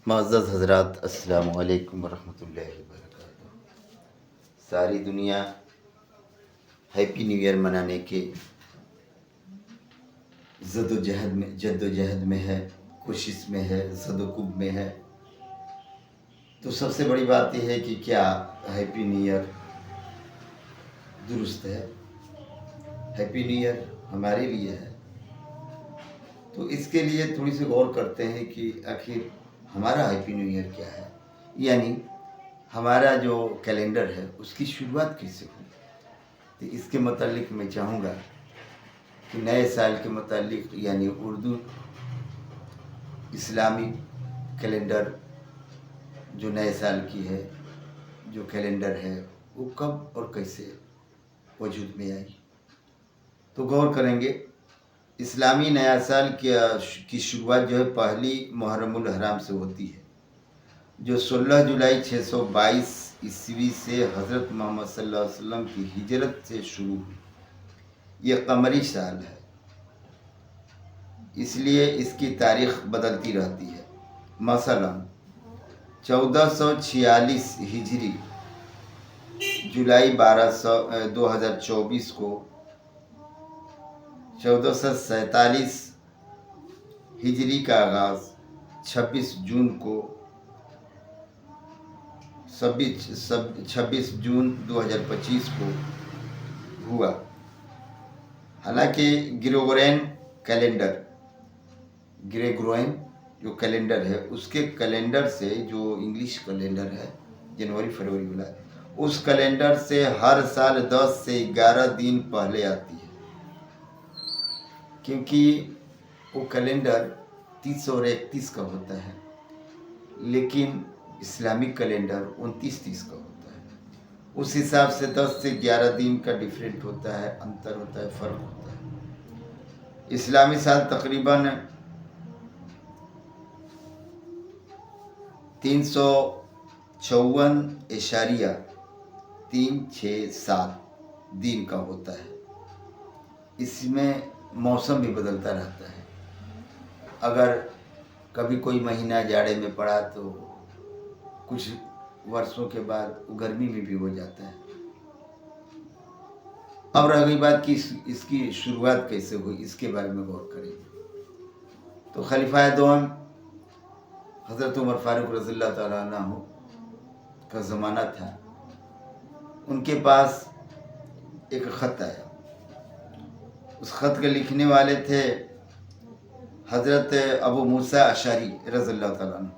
معزز حضرات، السلام علیکم ورحمۃ اللہ وبرکاتہ۔ ساری دنیا ہیپی نیو ایئر منانے کے جد و جہد میں ہے، کوشش میں ہے، زد و کوب میں ہے۔ تو سب سے بڑی بات یہ ہے کہ کیا ہیپی نیو ایئر درست ہے؟ ہیپی نیو ایئر ہمارے لیے ہے، تو اس کے لیے تھوڑی سی غور کرتے ہیں کہ آخر ہمارا ہیپی نیو ایئر کیا ہے، یعنی ہمارا جو کیلنڈر ہے اس کی شروعات کیسے ہوئی۔ تو اس کے متعلق میں چاہوں گا کہ نئے سال کے متعلق، یعنی اردو اسلامی کیلنڈر جو نئے سال کی ہے، جو کیلنڈر ہے، وہ کب اور کیسے وجود میں آئی، تو غور کریں گے۔ اسلامی نیا سال کی شروعات جو ہے پہلی محرم الحرام سے ہوتی ہے، جو 16 جولائی 622 عیسوی سے حضرت محمد صلی اللہ علیہ وسلم کی ہجرت سے شروع ہوئی۔ یہ قمری سال ہے، اس لیے اس کی تاریخ بدلتی رہتی ہے۔ مثلا 1446 ہجری جولائی 2024 کو، 1447 ہجری کا آغاز 26 جون 2025 کو ہوا۔ حالانکہ گریگورین جو کیلنڈر ہے، اس کے کیلنڈر سے، جو انگلش کیلنڈر ہے جنوری فروری والا، اس کیلنڈر سے ہر سال 10 سے 11 دن پہلے آتی ہے، کیونکہ وہ کیلنڈر 30 اور 31 کا ہوتا ہے، لیکن اسلامک کیلنڈر 29-30 کا ہوتا ہے۔ اس حساب سے 10 سے 11 دن کا ڈیفرنٹ ہوتا ہے، انتر ہوتا ہے، فرق ہوتا ہے۔ اسلامی سال تقریباً 354.367 دن کا ہوتا ہے۔ اس میں موسم بھی بدلتا رہتا ہے، اگر کبھی کوئی مہینہ جاڑے میں پڑا تو کچھ برسوں کے بعد وہ گرمی میں بھی ہو جاتا ہے۔ اب رہ گئی بات کہ اس کی شروعات کیسے ہوئی، اس کے بارے میں غور کریں۔ تو خلیفہ دوم حضرت عمر فاروق رضی اللہ تعالیٰ عنہ کا زمانہ تھا، ان کے پاس ایک خط آیا۔ اس خط کے لکھنے والے تھے حضرت ابو موسیٰ اشعری رضی اللہ تعالیٰ عنہ۔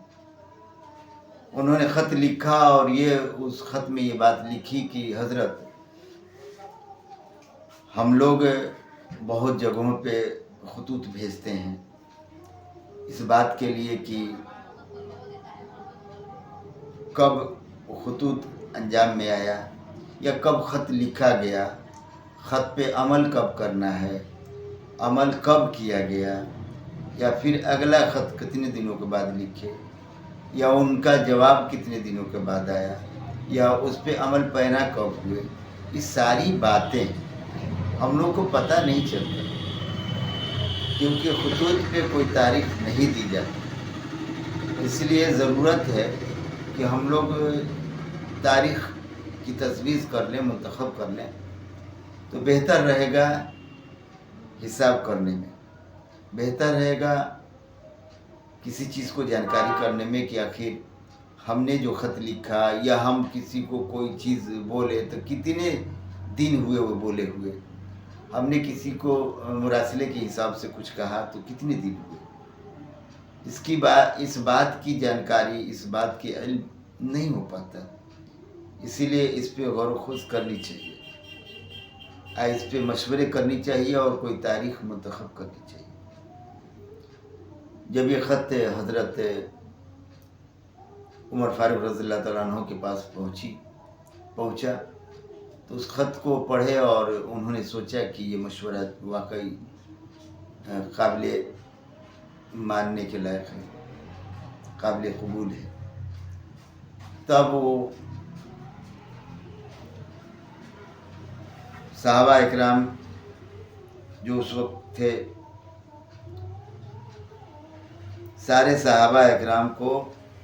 انہوں نے خط لکھا اور اس خط میں یہ بات لکھی کہ حضرت، ہم لوگ بہت جگہوں پہ خطوط بھیجتے ہیں اس بات کے لیے کہ کب خطوط انجام میں آیا، یا کب خط لکھا گیا، خط پہ عمل کب کرنا ہے، عمل کب کیا گیا، یا پھر اگلا خط کتنے دنوں کے بعد لکھے، یا ان کا جواب کتنے دنوں کے بعد آیا، یا اس پہ عمل پیرا کب ہوئے۔ یہ ساری باتیں ہم لوگ کو پتہ نہیں چلتا، کیونکہ خطوط پہ کوئی تاریخ نہیں دی جاتی۔ اس لیے ضرورت ہے کہ ہم لوگ تاریخ کی تجویز کر لیں، منتخب کر لیں، تو بہتر رہے گا حساب کرنے میں، بہتر رہے گا کسی چیز کو جانکاری کرنے میں کہ آخر ہم نے جو خط لکھا، یا ہم کسی کو کوئی چیز بولے تو کتنے دن ہوئے وہ بولے ہوئے، ہم نے کسی کو مراسلے کے حساب سے کچھ کہا تو کتنے دن ہوئے۔ اس بات کی جانکاری، اس بات کی علم نہیں ہو پاتا، اسی لیے اس پہ غور و خوض کرنی چاہیے، اس پہ مشورے کرنی چاہیے اور کوئی تاریخ منتخب کرنی چاہیے۔ جب یہ خط حضرت عمر فاروق رضی اللہ تعالیٰ عنہ کے پاس پہنچا تو اس خط کو پڑھے اور انہوں نے سوچا کہ یہ مشورہ واقعی قابل ماننے کے لائق ہے، قابل قبول ہے۔ تب وہ صحابہ اکرام جو اس وقت تھے، سارے صحابہ اکرام کو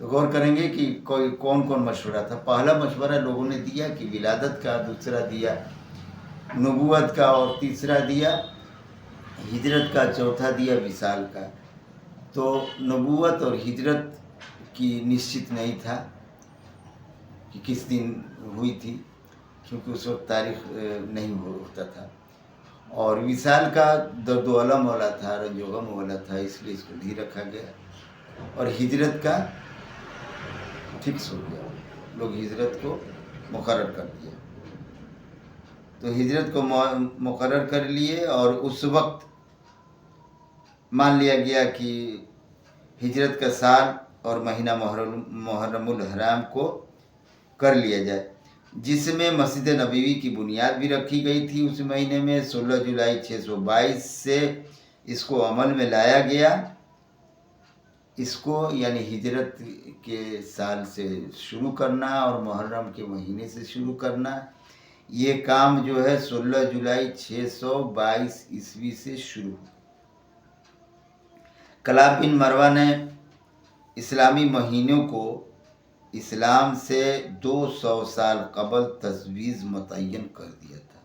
تو غور کریں گے کہ کون کون مشورہ تھا۔ پہلا مشورہ لوگوں نے دیا کہ ولادت کا، دوسرا دیا نبوت کا، اور تیسرا دیا ہجرت کا، چوتھا دیا وصال کا۔ تو نبوت اور ہجرت کی نشچت نہیں تھا کہ کس دن ہوئی تھی، کیونکہ اس وقت تاریخ نہیں ہوتا تھا۔ اور وصال کا درد و الم والا تھا، رنج و غم والا تھا، اس لیے اس کو نہیں رکھا گیا۔ اور ہجرت کا فکس ہو گیا، لوگ ہجرت کو مقرر کر دیا۔ تو ہجرت کو مقرر کر لیے، اور اس وقت مان لیا گیا کہ ہجرت کا سال اور مہینہ محرم الحرام کو کر لیا جائے، جس میں مسجد نبوی کی بنیاد بھی رکھی گئی تھی۔ اس مہینے میں 16 جولائی 622 سے اس کو عمل میں لایا گیا۔ اس کو یعنی ہجرت کے سال سے شروع کرنا اور محرم کے مہینے سے شروع کرنا، یہ کام جو ہے 16 جولائی 622 عیسوی سے شروع ہوا۔ کلاب بن مروہ نے اسلامی مہینوں کو اسلام سے 200 سال قبل تجویز متعین کر دیا تھا۔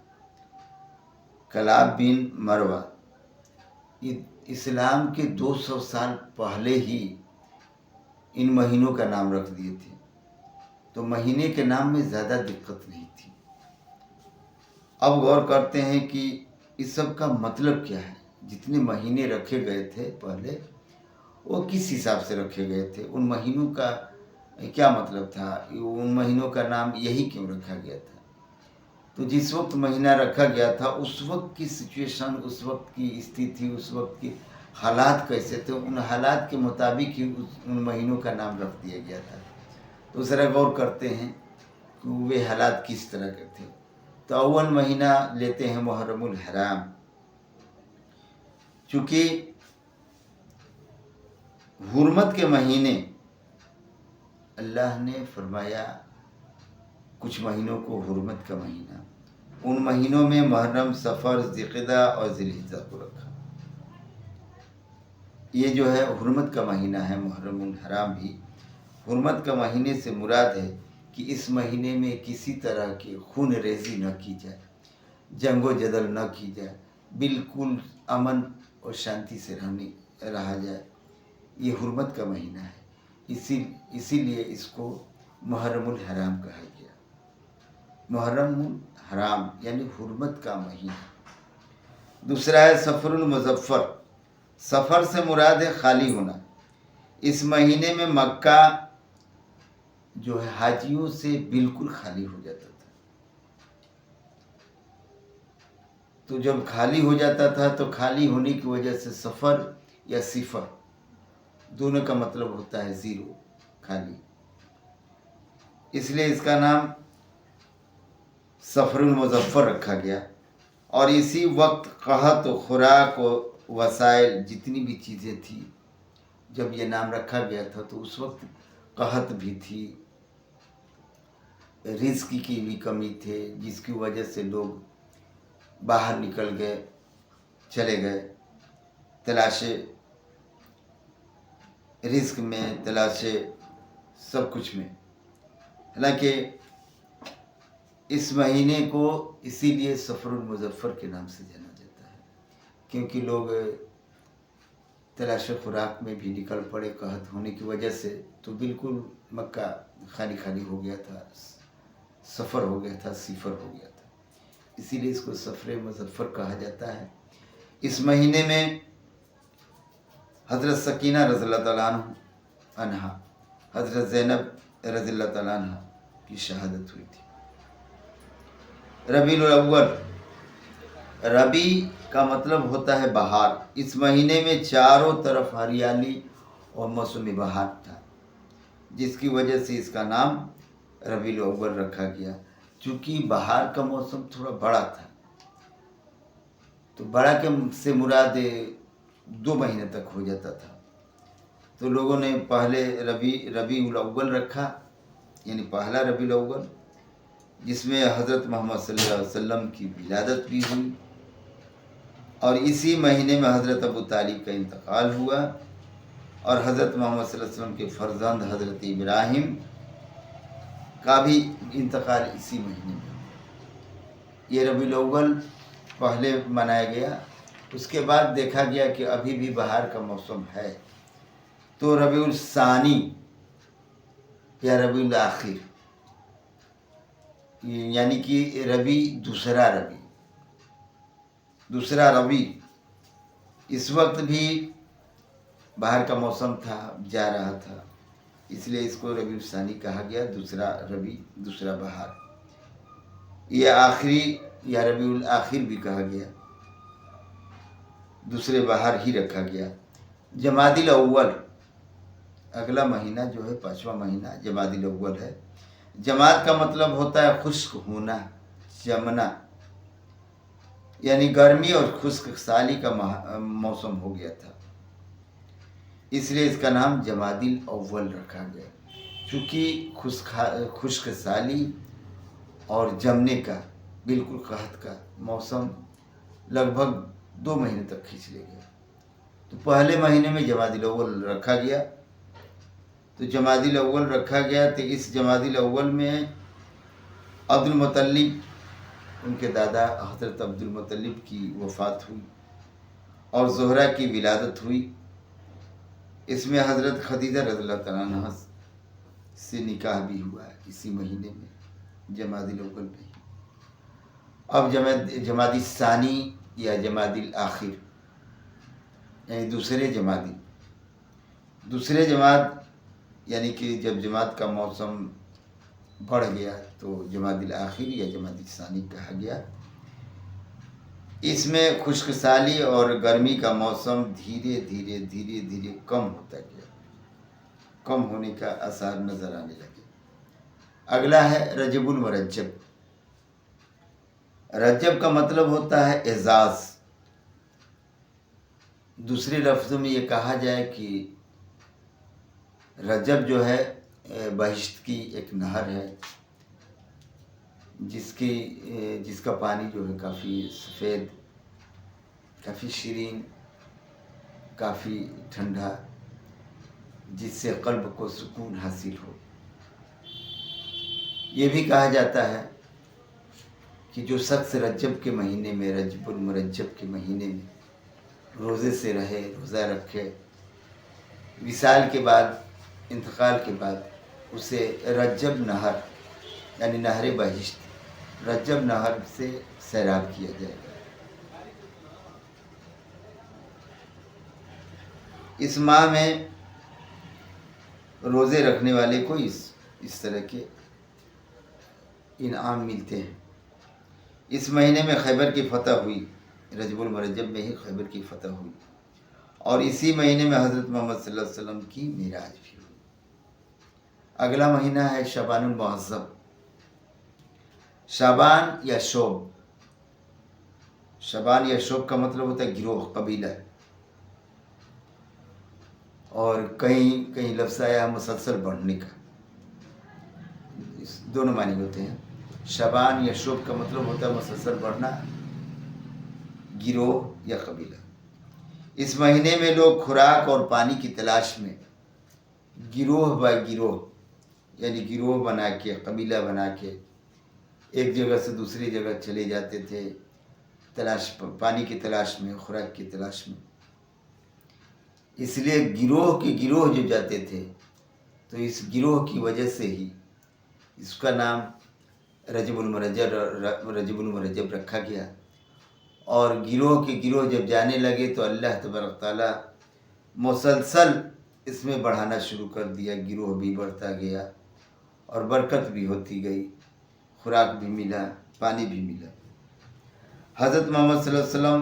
کلاب بن مروہ اسلام کے 200 سال پہلے ہی ان مہینوں کا نام رکھ دیے تھے، تو مہینے کے نام میں زیادہ دقت نہیں تھی۔ اب غور کرتے ہیں کہ اس سب کا مطلب کیا ہے۔ جتنے مہینے رکھے گئے تھے پہلے، وہ کس حساب سے رکھے گئے تھے، ان مہینوں کا کیا مطلب تھا، ان مہینوں کا نام یہی کیوں رکھا گیا تھا۔ تو جس وقت مہینہ رکھا گیا تھا، اس وقت کی سچویشن، اس وقت کی استھتی، اس وقت کی حالات کیسے تھے، ان حالات کے مطابق ہی ان مہینوں کا نام رکھ دیا گیا تھا۔ تو ذرا غور کرتے ہیں کہ وہ حالات کس طرح کے تھے۔ تو اول مہینہ لیتے ہیں محرم الحرام، چونکہ حرمت کے مہینے اللہ نے فرمایا کچھ مہینوں کو حرمت کا مہینہ، ان مہینوں میں محرم، صفر، ذوالقعدہ اور ذی الحجہ کو رکھا۔ یہ جو ہے حرمت کا مہینہ ہے محرم الحرام بھی۔ حرمت کا مہینے سے مراد ہے کہ اس مہینے میں کسی طرح کی خون ریزی نہ کی جائے، جنگ و جدل نہ کی جائے، بالکل امن اور شانتی سے رہا جائے۔ یہ حرمت کا مہینہ ہے، اسی لیے اس کو محرم الحرام کہا گیا۔ محرم الحرام یعنی حرمت کا مہینہ۔ دوسرا ہے سفر المظفر۔ سفر سے مراد ہے خالی ہونا۔ اس مہینے میں مکہ جو ہے حاجیوں سے بالکل خالی ہو جاتا تھا۔ تو جب خالی ہو جاتا تھا تو خالی ہونے کی وجہ سے سفر یا صفر دونوں کا مطلب ہوتا ہے زیرو، خالی، اس لیے اس کا نام سفر المظفر رکھا گیا۔ اور اسی وقت قحط و خوراک و وسائل جتنی بھی چیزیں تھیں، جب یہ نام رکھا گیا تھا تو اس وقت قحط بھی تھی، رزق کی بھی کمی تھے، جس کی وجہ سے لوگ باہر نکل گئے، چلے گئے تلاشے رزق میں، تلاشے سب کچھ میں۔ حالانکہ اس مہینے کو اسی لیے سفر المظفر کے نام سے جانا جاتا ہے، کیونکہ لوگ تلاش خوراک میں بھی نکل پڑے قحط ہونے کی وجہ سے، تو بالکل مکہ خالی خالی ہو گیا تھا، سفر ہو گیا تھا، صفر ہو گیا تھا، اسی لیے اس کو سفر مظفر کہا جاتا ہے۔ اس مہینے میں حضرت سکینہ رضی اللہ تعالیٰ عنہ، حضرت زینب رضی اللہ تعالیٰ عنہ کی شہادت ہوئی تھی۔ ربیع الاول، ربیع کا مطلب ہوتا ہے بہار۔ اس مہینے میں چاروں طرف ہریالی اور موسم بہار تھا، جس کی وجہ سے اس کا نام ربیع الاول رکھا گیا۔ چونکہ بہار کا موسم تھوڑا بڑا تھا، تو بڑا کے سے مراد 2 مہینے تک ہو جاتا تھا، تو لوگوں نے پہلے ربیع الاول رکھا، یعنی پہلا ربیع الاول، جس میں حضرت محمد صلی اللہ علیہ وسلم کی ولادت بھی ہوئی، اور اسی مہینے میں حضرت ابو طالب کا انتقال ہوا، اور حضرت محمد صلی اللہ علیہ وسلم کے فرزند حضرت ابراہیم کا بھی انتقال اسی مہینے میں ہوا۔ یہ ربیع الاول پہلے منایا گیا، اس کے بعد دیکھا گیا کہ ابھی بھی بہار کا موسم ہے تو ربیع الثانی یا ربیع الاخر، یعنی کہ دوسرا ربیع اس وقت بھی بہار کا موسم تھا، جا رہا تھا، اس لیے اس کو ربیع الثانی کہا گیا، دوسرا ربیع، دوسرا بہار۔ یہ آخری یا ربیع الاخر بھی کہا گیا، دوسرے بہار ہی رکھا گیا۔ جمادی الاول اگلا مہینہ جو ہے، 5واں مہینہ جمادی الاول ہے۔ جماد کا مطلب ہوتا ہے خشک ہونا، جمنا، یعنی گرمی اور خشک سالی کا موسم ہو گیا تھا، اس لیے اس کا نام جمادی الاول رکھا گیا، چونکہ خشک سالی اور جمنے کا، بالکل قحط کا موسم لگ بھگ 2 مہینے تک کھینچ لے گیا، تو پہلے مہینے میں جمادی الاول رکھا گیا۔ تو جمادی الاول رکھا گیا تو اس جمادی الاول میں عبد المطلب، ان کے دادا حضرت عبد المطلب کی وفات ہوئی اور زہرہ کی ولادت ہوئی۔ اس میں حضرت خدیجہ رضی اللہ تعالیٰ عنہ سے نکاح بھی ہوا ہے اسی مہینے میں، جمادی الاول میں۔ اب جمادی ثانی یا جمادی الاخر، یعنی دوسرے جماد، یعنی کہ جب جماد کا موسم بڑھ گیا تو جمادی الاخر یا جمادی ثانی کہا گیا۔ اس میں خشک سالی اور گرمی کا موسم دھیرے دھیرے کم ہوتا گیا، کم ہونے کا آثار نظر آنے لگے۔ اگلا ہے رجب المرجب۔ رجب کا مطلب ہوتا ہے اعزاز۔ دوسرے لفظوں میں یہ کہا جائے کہ رجب جو ہے بہشت کی ایک نہر ہے، جس کا پانی جو ہے کافی سفید، کافی شیرین، کافی ٹھنڈا، جس سے قلب کو سکون حاصل ہو۔ یہ بھی کہا جاتا ہے کہ جو شخص رجب کے مہینے میں، رجب المرجب کے مہینے میں روزے سے رہے، روزہ رکھے، وصال کے بعد، انتقال کے بعد اسے رجب نہر یعنی نہر بہشت، رجب نہر سے سیراب کیا جائے گا۔ اس ماہ میں روزے رکھنے والے کو اس طرح کے انعام ملتے ہیں۔ اس مہینے میں خیبر کی فتح ہوئی، رجب المرجب میں ہی خیبر کی فتح ہوئی، اور اسی مہینے میں حضرت محمد صلی اللہ علیہ وسلم کی معراج بھی ہوئی۔ اگلا مہینہ ہے شعبان المعظم۔ شعبان یا شعب، شعبان یا شعب کا مطلب ہوتا ہے گروہ، قبیلہ، اور کہیں لفظ آیا مسلسل بڑھنے کا، دونوں معنی ہوتے ہیں۔ شعبان یا شعب کا مطلب ہوتا ہے مسلسل بڑھنا، گروہ یا قبیلہ۔ اس مہینے میں لوگ خوراک اور پانی کی تلاش میں گروہ بائی گروہ، یعنی گروہ بنا کے، قبیلہ بنا کے ایک جگہ سے دوسری جگہ چلے جاتے تھے، پانی کی تلاش میں، خوراک کی تلاش میں۔ اس لیے گروہ کے گروہ جو جاتے تھے تو اس گروہ کی وجہ سے ہی اس کا نام رجب المرجب رکھا گیا۔ اور گروہ کے گروہ جب جانے لگے تو اللہ تبارک تعالیٰ مسلسل اس میں بڑھانا شروع کر دیا، گروہ بھی بڑھتا گیا اور برکت بھی ہوتی گئی، خوراک بھی ملا، پانی بھی ملا۔ حضرت محمد صلی اللہ علیہ وسلم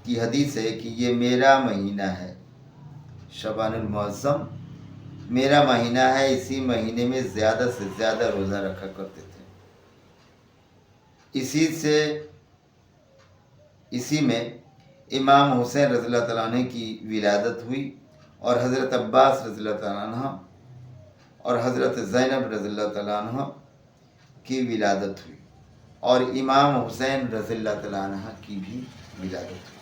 کی حدیث ہے کہ یہ میرا مہینہ ہے، شعبان المعظم میرا مہینہ ہے، اسی مہینے میں زیادہ سے زیادہ روزہ رکھا کرتے تھے۔ اسی میں امام حسین رضی اللہ تعالیٰ عنہ کی ولادت ہوئی، اور حضرت عباس رضی اللہ تعالیٰ عنہ اور حضرت زینب رضی اللہ تعالیٰ عنہ کی ولادت ہوئی، اور امام حسین رضی اللہ تعالیٰ عنہ کی بھی ولادت ہوئی۔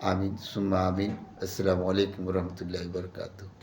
آمین ثم آمین. السلام علیکم ورحمۃ اللہ وبرکاتہ.